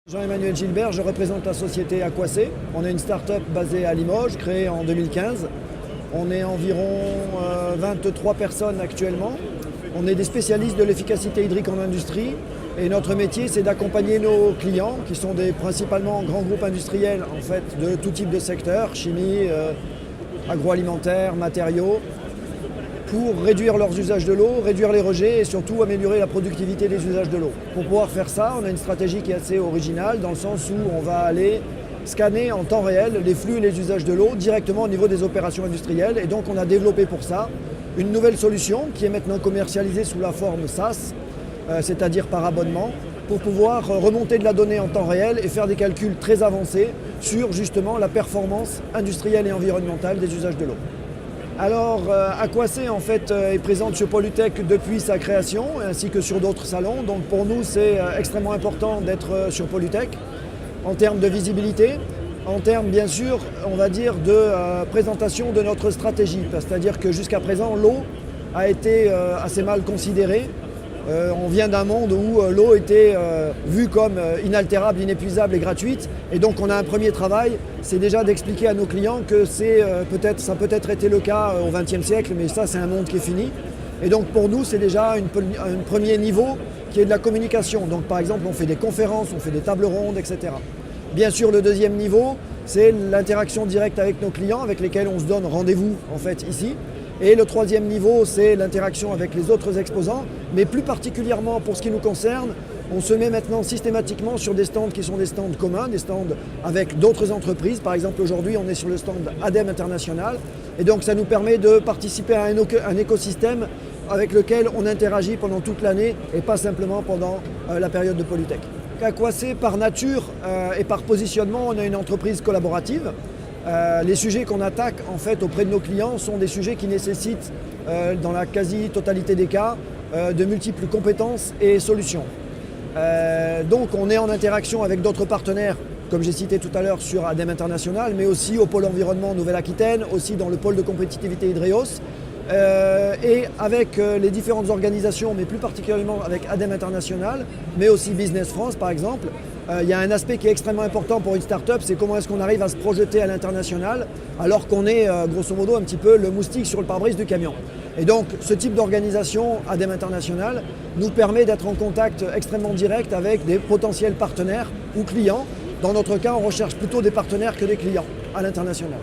Jean-Emmanuel Gilbert, je représente la société Aquacé. On est une start-up basée à Limoges, créée en 2015. On est environ 23 personnes actuellement. On est des spécialistes de l'efficacité hydrique en industrie et notre métier c'est d'accompagner nos clients qui sont principalement grands groupes industriels en fait, de tout type de secteur, chimie, agroalimentaire, matériaux, pour réduire leurs usages de l'eau, réduire les rejets et surtout améliorer la productivité des usages de l'eau. Pour pouvoir faire ça, on a une stratégie qui est assez originale dans le sens où on va aller scanner en temps réel les flux et les usages de l'eau directement au niveau des opérations industrielles. Et donc on a développé pour ça une nouvelle solution qui est maintenant commercialisée sous la forme SaaS, c'est-à-dire par abonnement, pour pouvoir remonter de la donnée en temps réel et faire des calculs très avancés sur justement la performance industrielle et environnementale des usages de l'eau. Alors, Aquacé en fait est présente sur Polytech depuis sa création, ainsi que sur d'autres salons. Donc pour nous, c'est extrêmement important d'être sur Polytech en termes de visibilité, en termes bien sûr, on va dire, de présentation de notre stratégie. C'est-à-dire que jusqu'à présent, l'eau a été assez mal considérée. On vient d'un monde où l'eau était vue comme inaltérable, inépuisable et gratuite. Et donc on a un premier travail, c'est déjà d'expliquer à nos clients que ça a peut-être été le cas au XXe siècle, mais ça c'est un monde qui est fini. Et donc pour nous c'est déjà un premier niveau qui est de la communication. Donc par exemple on fait des conférences, on fait des tables rondes, etc. Bien sûr le deuxième niveau c'est l'interaction directe avec nos clients avec lesquels on se donne rendez-vous en fait ici. Et le troisième niveau, c'est l'interaction avec les autres exposants, mais plus particulièrement pour ce qui nous concerne, on se met maintenant systématiquement sur des stands qui sont des stands communs, des stands avec d'autres entreprises. Par exemple, aujourd'hui, on est sur le stand ADEME International, et donc ça nous permet de participer à un écosystème avec lequel on interagit pendant toute l'année et pas simplement pendant la période de Polytech. Aquacé, par nature et par positionnement, on a une entreprise collaborative. Les sujets qu'on attaque en fait auprès de nos clients sont des sujets qui nécessitent dans la quasi-totalité des cas de multiples compétences et solutions. Donc on est en interaction avec d'autres partenaires comme j'ai cité tout à l'heure sur ADEME International, mais aussi au pôle environnement Nouvelle-Aquitaine, aussi dans le pôle de compétitivité Hydreos et avec les différentes organisations, mais plus particulièrement avec ADEME International, mais aussi Business France par exemple. Il y a un aspect qui est extrêmement important pour une start-up, c'est comment est-ce qu'on arrive à se projeter à l'international alors qu'on est grosso modo un petit peu le moustique sur le pare-brise du camion. Et donc ce type d'organisation ADEME International nous permet d'être en contact extrêmement direct avec des potentiels partenaires ou clients. Dans notre cas, on recherche plutôt des partenaires que des clients à l'international.